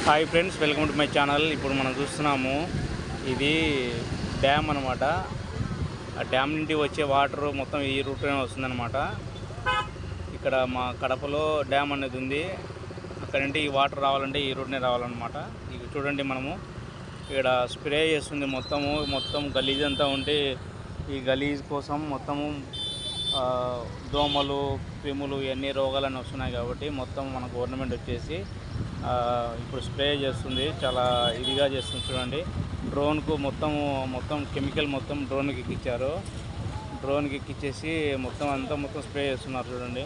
Hi friends, welcome to my channel. ఇప్పుడు మనం చూస్తున్నాము, ఇది డ్యామ్ అనమాట. ఆ డ్యామ్ నుండి వచ్చే వాటర్ మొత్తం ఈ రూట్లోనే వస్తుందన్నమాట. ఇక్కడ మా కడపలో డ్యామ్ అనేది ఉంది. అక్కడ నుండి ఈ వాటర్ రావాలంటే ఈ రూట్నే రావాలన్నమాట. ఇక చూడండి, మనము ఇక్కడ స్ప్రే చేస్తుంది మొత్తం గలీజ్ అంతా ఉంటే ఈ గలీజ్ కోసం మొత్తము దోమలు, క్రిములు ఇవన్నీ రోగాలన్నీ వస్తున్నాయి. కాబట్టి మొత్తం మన గవర్నమెంట్ వచ్చేసి ఇప్పుడు స్ప్రే చేస్తుంది, చాలా ఇదిగా చేస్తుంది. చూడండి, డ్రోన్కు మొత్తం కెమికల్ డ్రోన్కి ఎక్కించారు. డ్రోన్కి ఎక్కించేసి మొత్తం స్ప్రే చేస్తున్నారు. చూడండి.